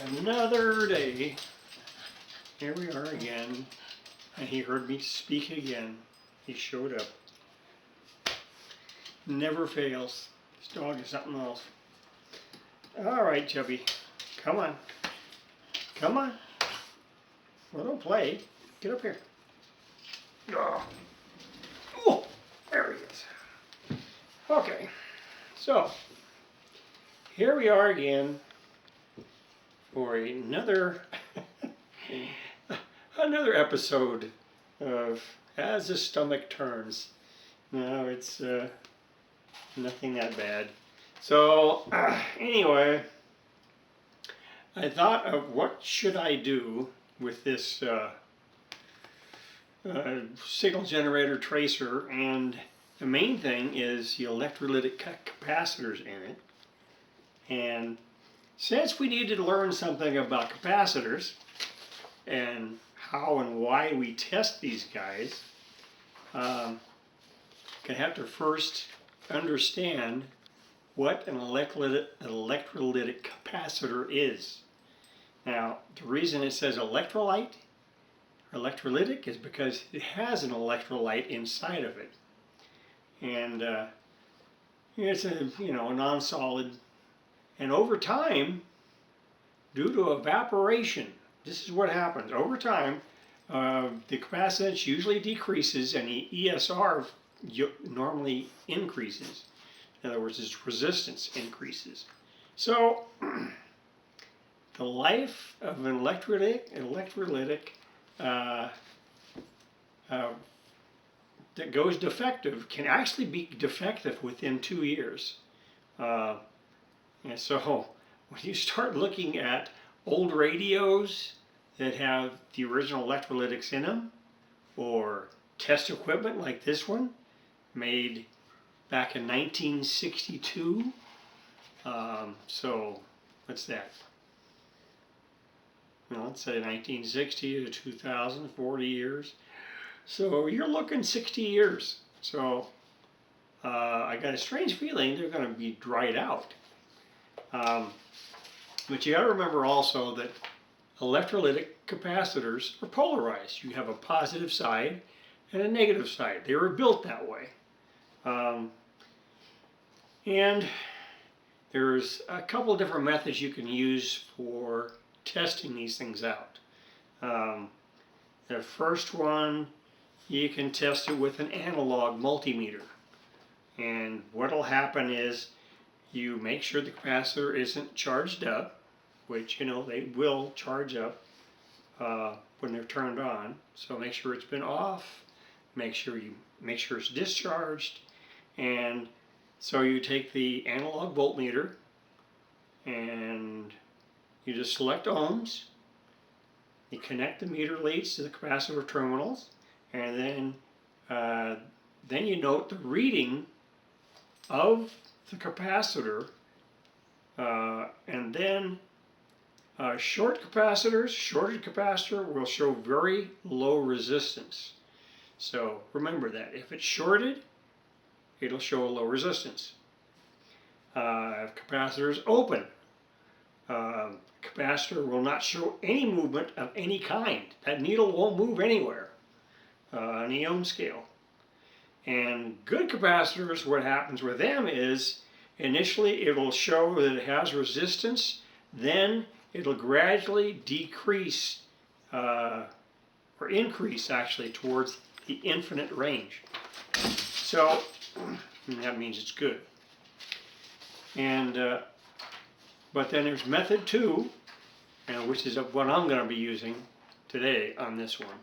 Another day. Here we are again. And he heard me speak again. He showed up. Never fails. This dog is something else. All right, Chubby. Come on. Come on. Well, don't play. Get up here. Oh, there he is. Okay. So, here we are again for another another episode of As the Stomach Turns. No, it's nothing that bad. So anyway, I thought of what should I do with this signal generator tracer, and the main thing is the electrolytic capacitors in it. And since we need to learn something about capacitors and how and why we test these guys, gonna have to first understand what an electrolytic capacitor is. Now, the reason it says electrolyte or electrolytic is because it has an electrolyte inside of it, and it's a non-solid. And over time, due to evaporation, this is what happens. Over time, the capacitance usually decreases and the ESR normally increases. In other words, its resistance increases. So, the life of an electrolytic that goes defective can actually be defective within 2 years. And so when you start looking at old radios that have the original electrolytics in them, or test equipment like this one, made back in 1962, so what's that? Well, let's say 1960 to 2000, 40 years. So you're looking 60 years. So I got a strange feeling they're going to be dried out. But you got to remember also that electrolytic capacitors are polarized. You have a positive side and a negative side. They were built that way. And there's a couple of different methods you can use for testing these things out. The first one, you can test it with an analog multimeter. And what will happen is you make sure the capacitor isn't charged up, which they will charge up when they're turned on. So make sure it's been off. Make sure it's discharged. And so you take the analog voltmeter and you just select ohms. You connect the meter leads to the capacitor terminals, and then you note the reading of the capacitor, and then shorted capacitor will show very low resistance. So remember that. If it's shorted, it'll show a low resistance. If capacitor is open, capacitor will not show any movement of any kind. That needle won't move anywhere on the ohm scale. And good capacitors, what happens with them is initially it'll show that it has resistance, then it'll gradually decrease or increase actually towards the infinite range. So that means it's good. And but then there's method 2, which is what I'm going to be using today on this one.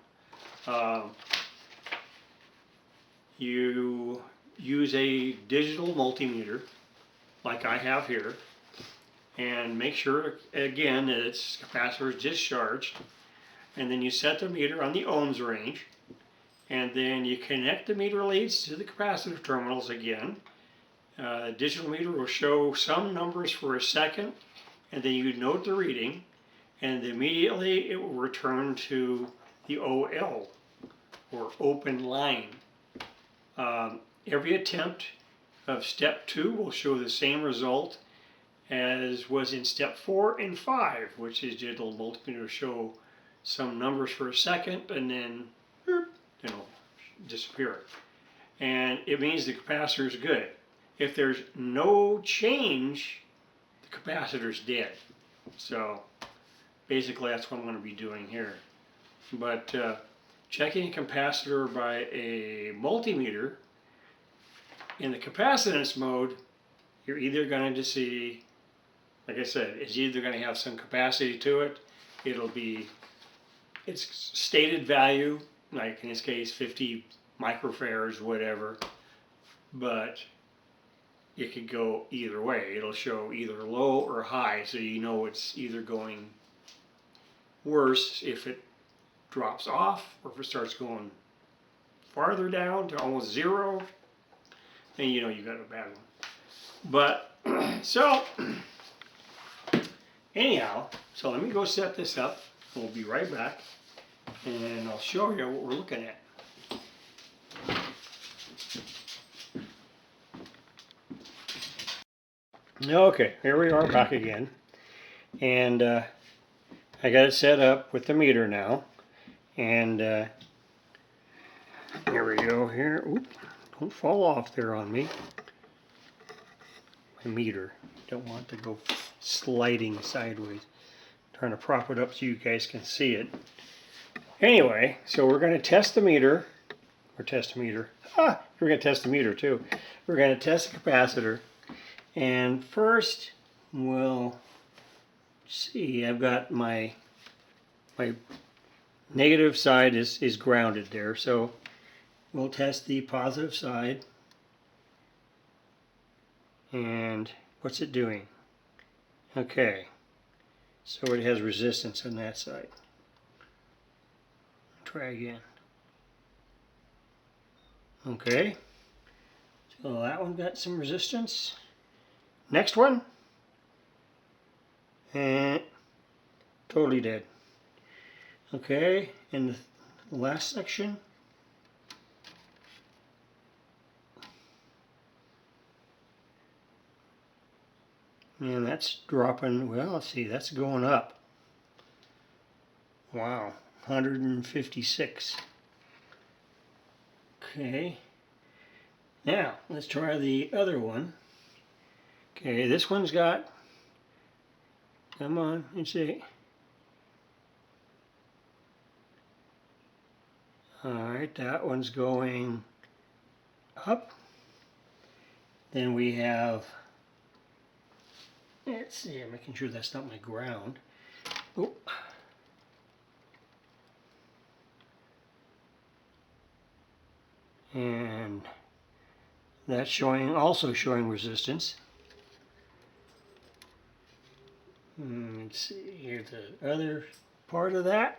You use a digital multimeter, like I have here, and make sure, again, that its capacitor is discharged. And then you set the meter on the ohms range, and then you connect the meter leads to the capacitor terminals again. The digital meter will show some numbers for a second, and then you note the reading, and immediately it will return to the OL, or open line. Every attempt of step 2 will show the same result as was in step 4 and 5, which is digital multimeter show some numbers for a second and then, disappear. And it means the capacitor is good. If there's no change, the capacitor's dead. So basically that's what I'm going to be doing here. But checking a capacitor by a multimeter, in the capacitance mode, you're either going to see, like I said, it's either going to have some capacity to it. It'll be its stated value, like in this case 50 microfarads, whatever, but it could go either way. It'll show either low or high, so you know it's either going worse if it drops off, or if it starts going farther down to almost zero, then you know you got a bad one. But so anyhow, so let me go set this up. We'll be right back, and I'll show you what we're looking at. Okay, here we are back again, and I got it set up with the meter now, and here we go here. Oop, don't fall off there on me. My meter, don't want to go sliding sideways. I'm trying to prop it up so you guys can see it. Anyway, so we're going to test the meter, we're going to test the meter too. We're going to test the capacitor. And first, we'll see, I've got my negative side is grounded there, so we'll test the positive side. And what's it doing? Okay, so it has resistance on that side. Try again. Okay, so that one got some resistance. Next one, and totally dead. Okay, in the last section, and that's dropping, well, let's see, that's going up. Wow, 156. Okay, now let's try the other one. Okay, this one's got, come on, let's see. Alright, that one's going up. Then we have, let's see, I'm making sure that's not my ground. Oh. And that's showing, also showing resistance. Let's see, here's the other part of that.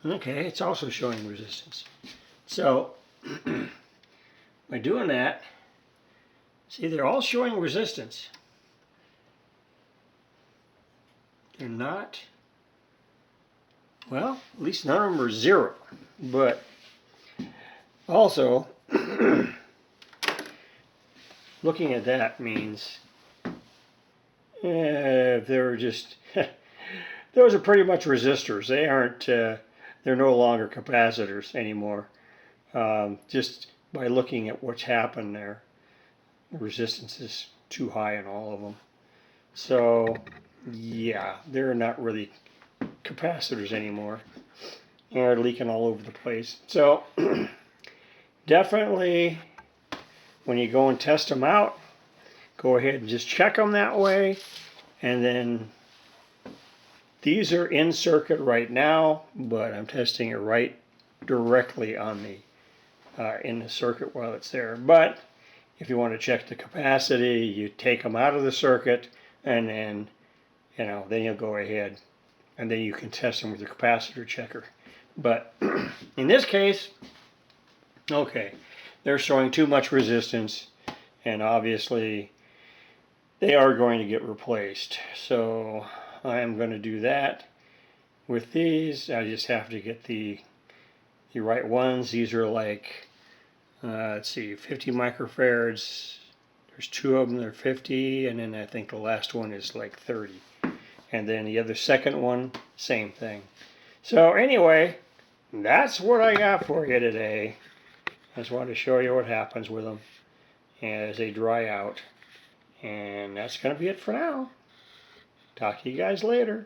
Okay, it's also showing resistance. So, by doing that, see, they're all showing resistance. They're not, well, at least none of them are zero. But also, looking at that means they're just, those are pretty much resistors. They aren't, they're no longer capacitors anymore. Just by looking at what's happened there, the resistance is too high in all of them. So, yeah, they're not really capacitors anymore. They're leaking all over the place. So, definitely, when you go and test them out, go ahead and just check them that way. And then, these are in circuit right now, but I'm testing it right directly on the in the circuit while it's there. But if you want to check the capacity, you take them out of the circuit, and then then you'll go ahead, and then you can test them with your capacitor checker. But in this case, okay, they're showing too much resistance, and obviously they are going to get replaced. So I am going to do that with these. I just have to get the right ones. These are like let's see, 50 microfarads. There's two of them, they're 50, and then I think the last one is like 30. And then the other second one, same thing. So anyway, that's what I got for you today. I just wanted to show you what happens with them as they dry out. And that's going to be it for now. Talk to you guys later.